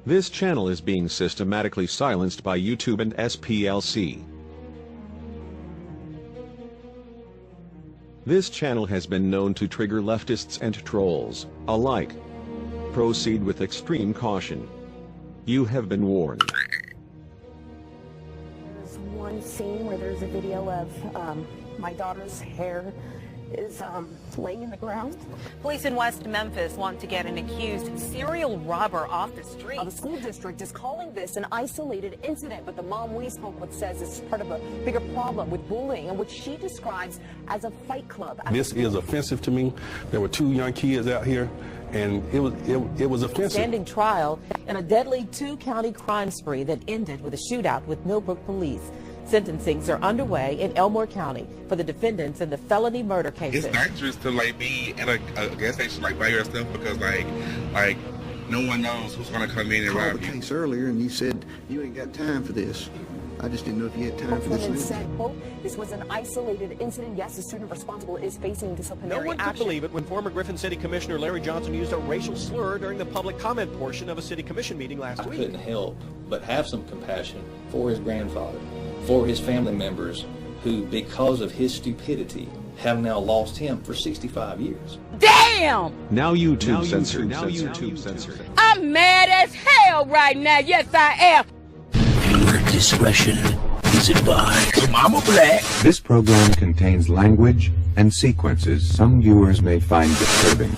This channel is being systematically silenced by YouTube and SPLC. This channel has been known to trigger leftists and trolls alike. Proceed with extreme caution. You have been warned. There's one scene where there's a video of my daughter's hair is laying in the ground. Police in West Memphis want to get an accused serial robber off the street. The school district is calling this an isolated incident, but the mom we spoke with says it's part of a bigger problem with bullying, and which she describes as a fight club. This is offensive to me. There were two young kids out here, and it was offensive. Standing trial in a deadly two-county crime spree that ended with a shootout with Millbrook police. Sentencings are underway in Elmore County for the defendants in the felony murder cases. It's dangerous to be at a gas station by yourself because like no one knows who's gonna come in and rob you. I called the case earlier and you said you ain't got time for this. I just didn't know if you had time for this. Women said, quote, this was an isolated incident. Yes, the student responsible is facing disciplinary action. No one could believe it when former Griffin City Commissioner Larry Johnson used a racial slur during the public comment portion of a city commission meeting last week. I couldn't help but have some compassion for his grandfather, for his family members who, because of his stupidity, have now lost him for 65 years. Damn! Now YouTube censored. Now YouTube censored. I'm mad as hell right now. Yes, I am. Viewer discretion is advised. Mama Black. This program contains language and sequences some viewers may find disturbing.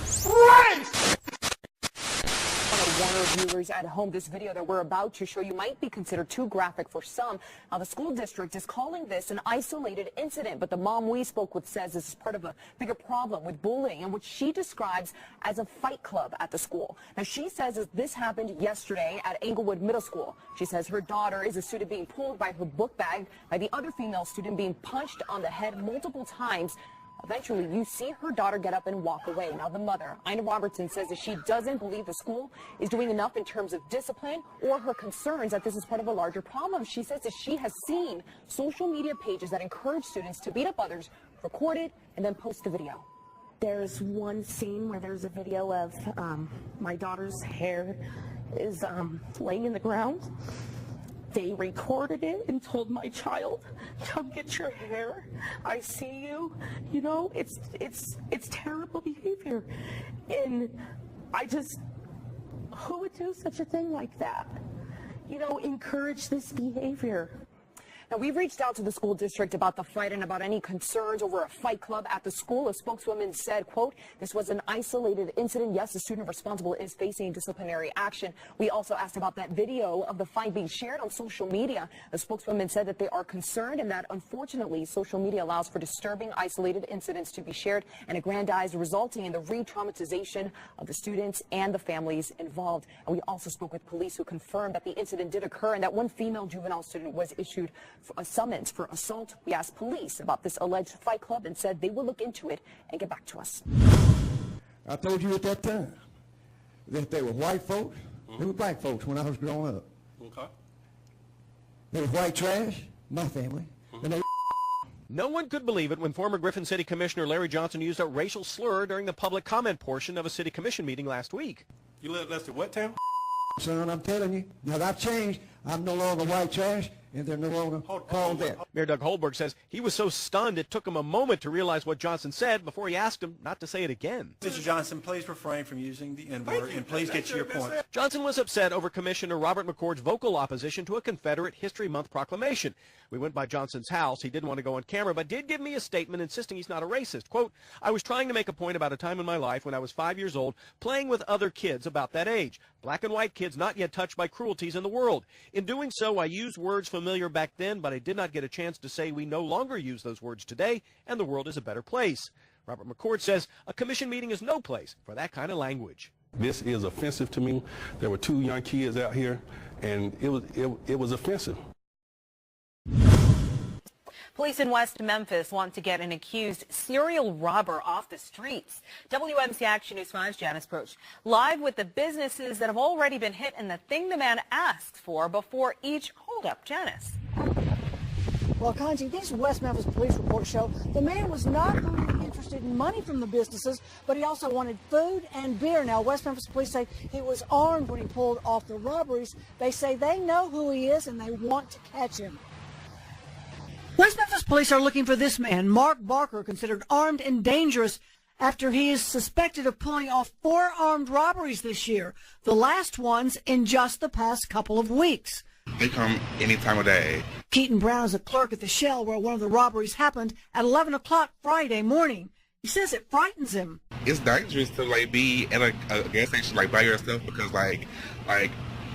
Viewers at home, this video that we're about to show you might be considered too graphic for some. Now, the school district is calling this an isolated incident, but the mom we spoke with says this is part of a bigger problem with bullying, and which she describes as a fight club at the school. Now, she says that this happened yesterday at Englewood Middle School. She says her daughter is a student being pulled by her book bag, by the other female student being punched on the head multiple times. Eventually, you see her daughter get up and walk away. Now, the mother, Ina Robertson, says that she doesn't believe the school is doing enough in terms of discipline or her concerns that this is part of a larger problem. She says that she has seen social media pages that encourage students to beat up others, record it, and then post the video. There's one scene where there's a video of my daughter's hair is laying in the ground. They recorded it and told my child, come get your hair. I see you. You know, it's terrible behavior. And who would do such a thing like that? You know, encourage this behavior. Now, we've reached out to the school district about the fight and about any concerns over a fight club at the school. A spokeswoman said, quote, this was an isolated incident. Yes, the student responsible is facing disciplinary action. We also asked about that video of the fight being shared on social media. The spokeswoman said that they are concerned and that, unfortunately, social media allows for disturbing, isolated incidents to be shared and aggrandized, resulting in the re-traumatization of the students and the families involved. And we also spoke with police who confirmed that the incident did occur and that one female juvenile student was issued a summons for assault. We asked police about this alleged fight club and said they will look into it and get back to us. I told you at that time that they were white folks, they were black folks when I was growing up. Okay. They were white trash, my family, and they No one could believe it when former Griffin City Commissioner Larry Johnson used a racial slur during the public comment portion of a city commission meeting last week. You live less than what town? Son, I'm telling you, now that I've changed. I'm no longer white trash, and they're no longer called that. Mayor Doug Holberg says he was so stunned it took him a moment to realize what Johnson said before he asked him not to say it again. Mr. Johnson, please refrain from using the N-word and please get to your point. Johnson was upset over Commissioner Robert McCord's vocal opposition to a Confederate History Month proclamation. We went by Johnson's house. He didn't want to go on camera, but did give me a statement insisting he's not a racist. Quote, I was trying to make a point about a time in my life when I was 5 years old, playing with other kids about that age. Black and white kids not yet touched by cruelties in the world. In doing so, I used words familiar back then, but I did not get a chance to say we no longer use those words today, and the world is a better place. Robert McCord says a commission meeting is no place for that kind of language. This is offensive to me. There were two young kids out here, and it was offensive. Police in West Memphis want to get an accused serial robber off the streets. WMC Action News 5's Janice Proch live with the businesses that have already been hit and the thing the man asks for before each holdup. Janice. Well, Kanji, these West Memphis police reports show the man was not only interested interested in money from the businesses, but he also wanted food and beer. Now, West Memphis police say he was armed when he pulled off the robberies. They say they know who he is and they want to catch him. West Memphis police are looking for this man, Mark Barker, considered armed and dangerous after he is suspected of pulling off 4 armed robberies this year, the last ones in just the past couple of weeks. They come any time of day. Keaton Brown is a clerk at the Shell where one of the robberies happened at 11 o'clock Friday morning. He says it frightens him. It's dangerous to be at a gas station by yourself because like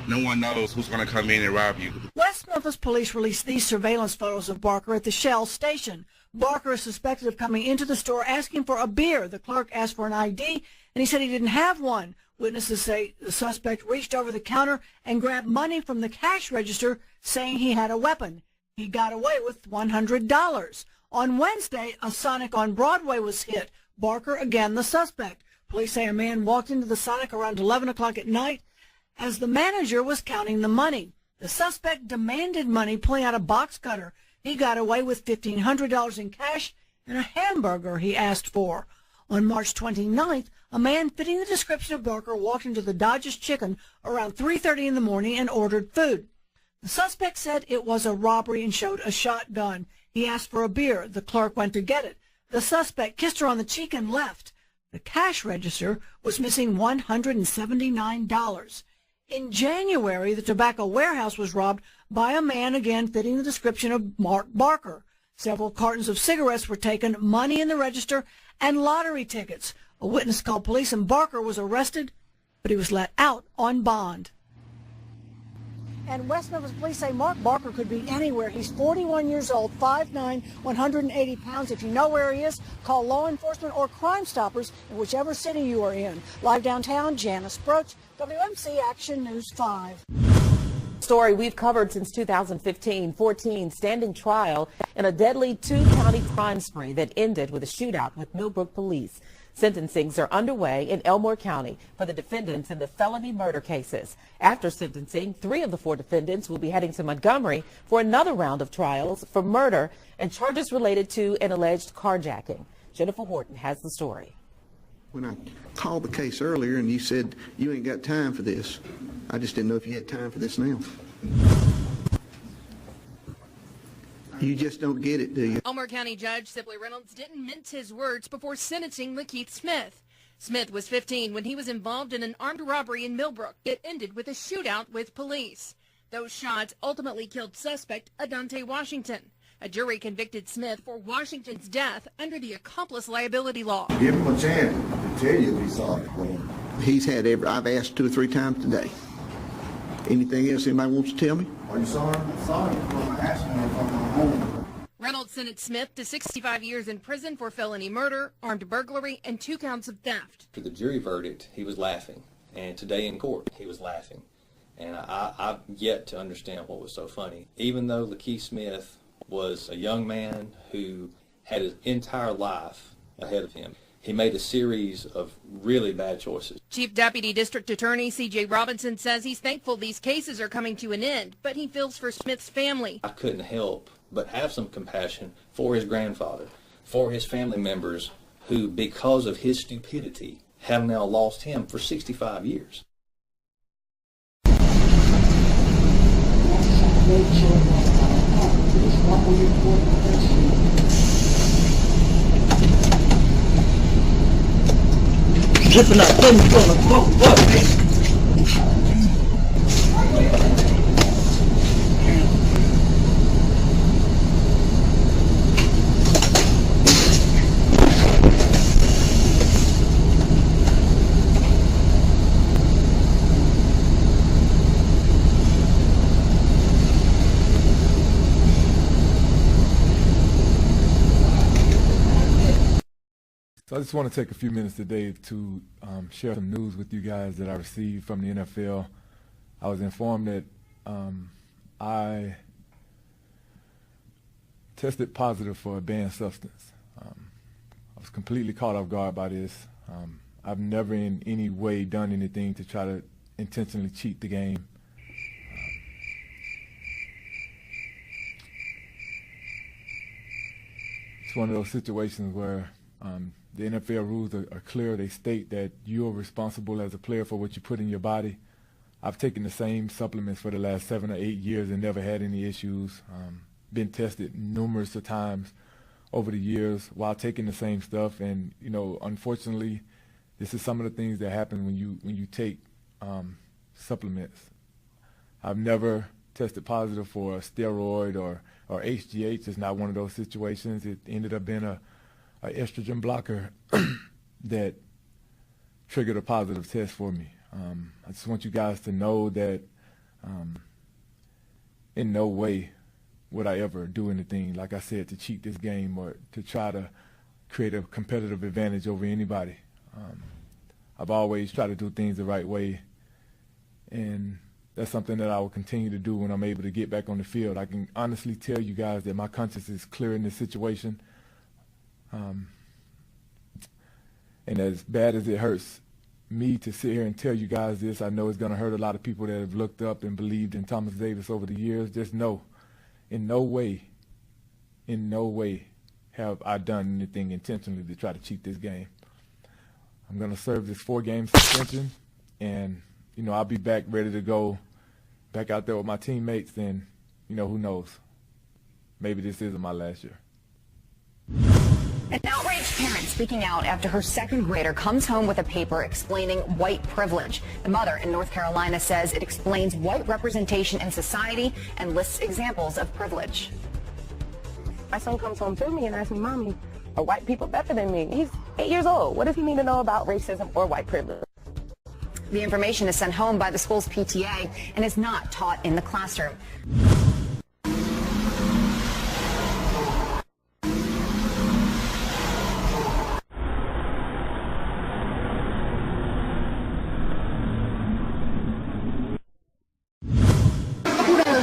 no one knows who's going to come in and rob you. West Memphis police released these surveillance photos of Barker at the Shell station. Barker is suspected of coming into the store asking for a beer. The clerk asked for an ID, and he said he didn't have one. Witnesses say the suspect reached over the counter and grabbed money from the cash register, saying he had a weapon. He got away with $100. On Wednesday, a Sonic on Broadway was hit. Barker, again the suspect. Police say a man walked into the Sonic around 11 o'clock at night as the manager was counting the money. The suspect demanded money, pulling out a box cutter. He got away with $1,500 in cash and a hamburger he asked for. On March 29th, a man fitting the description of Barker walked into the Dodge's Chicken around 3:30 in the morning and ordered food. The suspect said it was a robbery and showed a shotgun. He asked for a beer. The clerk went to get it. The suspect kissed her on the cheek and left. The cash register was missing $179. In January, the tobacco warehouse was robbed by a man again fitting the description of Mark Barker. Several cartons of cigarettes were taken, money in the register, and lottery tickets. A witness called police and Barker was arrested, but he was let out on bond. And West Memphis police say Mark Barker could be anywhere. He's 41 years old, 5'9", 180 pounds. If you know where he is, call law enforcement or Crime Stoppers in whichever city you are in. Live downtown, Janice Broach, WMC Action News 5. Story we've covered since 2015, 14 standing trial in a deadly 2-county crime spree that ended with a shootout with Millbrook police. Sentencings are underway in Elmore County for the defendants in the felony murder cases. After sentencing, 3 of the 4 defendants will be heading to Montgomery for another round of trials for murder and charges related to an alleged carjacking. Jennifer Horton has the story. When I called the case earlier and you said you ain't got time for this, I just didn't know if you had time for this now. You just don't get it, do you? Elmore County Judge Sibley Reynolds didn't mince his words before sentencing Lakeith Smith. Smith was 15 when he was involved in an armed robbery in Millbrook. It ended with a shootout with police. Those shots ultimately killed suspect Adante Washington. A jury convicted Smith for Washington's death under the accomplice liability law. Give him a chance to tell you if he's sorry. He's had I've asked 2 or 3 times today. Anything else anybody wants to tell me? Are you sorry? I'm sorry. I'm asking if I'm home. Reynolds sentenced Smith to 65 years in prison for felony murder, armed burglary, and 2 counts of theft. For the jury verdict, he was laughing. And today in court, he was laughing. And I've yet to understand what was so funny. Even though Lakeith Smith was a young man who had his entire life ahead of him, he made a series of really bad choices. Chief Deputy District Attorney C.J. Robinson says he's thankful these cases are coming to an end, but he feels for Smith's family. I couldn't help but have some compassion for his grandfather, for his family members who, because of his stupidity, have now lost him for 65 years. Flipping up, So I just want to take a few minutes today to share some news with you guys that I received from the NFL. I was informed that I tested positive for a banned substance. I was completely caught off guard by this. I've never in any way done anything to try to intentionally cheat the game. It's one of those situations where The NFL rules are clear. They state that you are responsible as a player for what you put in your body. I've taken the same supplements for the last 7 or 8 years and never had any issues. Been tested numerous of times over the years while taking the same stuff. And, you know, unfortunately, this is some of the things that happen when you take supplements. I've never tested positive for a steroid or HGH. It's not one of those situations. It ended up being a estrogen blocker that triggered a positive test for me. I just want you guys to know that in no way would I ever do anything, like I said, to cheat this game or to try to create a competitive advantage over anybody. I've always tried to do things the right way, and that's something that I will continue to do when I'm able to get back on the field. I can honestly tell you guys that my conscience is clear in this situation. And as bad as it hurts me to sit here and tell you guys this, I know it's going to hurt a lot of people that have looked up and believed in Thomas Davis over the years. Just know, in no way have I done anything intentionally to try to cheat this game. I'm going to serve this 4-game suspension, and, you know, I'll be back ready to go back out there with my teammates, and, you know, who knows? Maybe this isn't my last year. An outraged parent speaking out after her second grader comes home with a paper explaining white privilege. The mother in North Carolina says it explains white representation in society and lists examples of privilege. My son comes home to me and asks me, Mommy, are white people better than me? He's 8 years old. What does he need to know about racism or white privilege? The information is sent home by the school's PTA and is not taught in the classroom.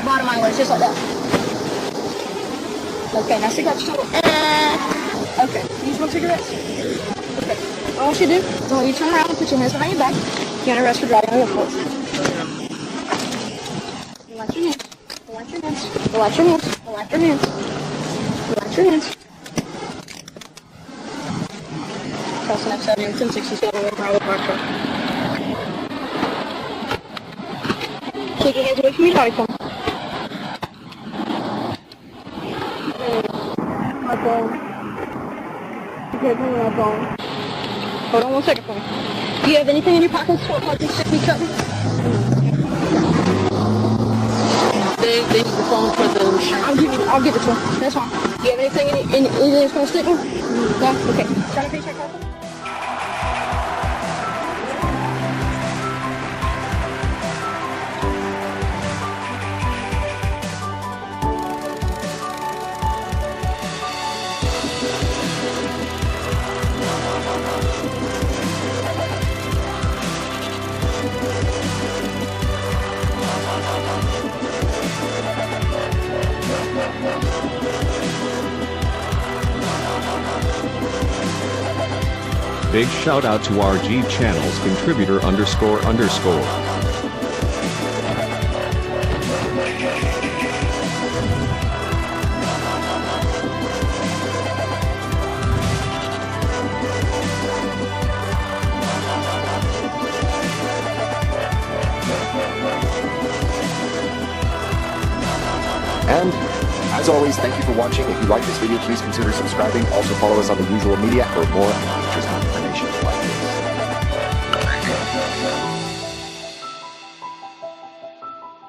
Bottom of my list, just like that. Okay, now stick out your tongue. Okay, you smoke cigarettes? Okay. What I want you to do is I want you to turn around and put your hands behind your back. You're under arrest for driving under the influence. Relax your hands. Relax your hands. Relax your hands. Relax your hands. Relax your hands. Crossing F7 and 1067 with Bravo Park. Take your hands away from your body form. My phone. Okay, bring my phone. Hold on 1 second for me. Do you have anything in your pockets for like this should be cutting? They need the phone for the I'll give it to them. That's fine. Do you have anything anything that's gonna stick me? No? Okay. Try to paycheck card? Big shout out to RG Channels contributor __. And as always, thank you for watching. If you like this video, please consider subscribing. Also follow us on the usual media for more features and information like this.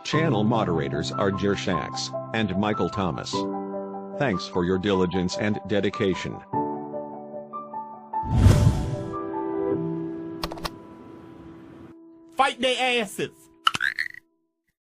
Channel moderators are Jershax and Michael Thomas. Thanks for your diligence and dedication. Fight their asses.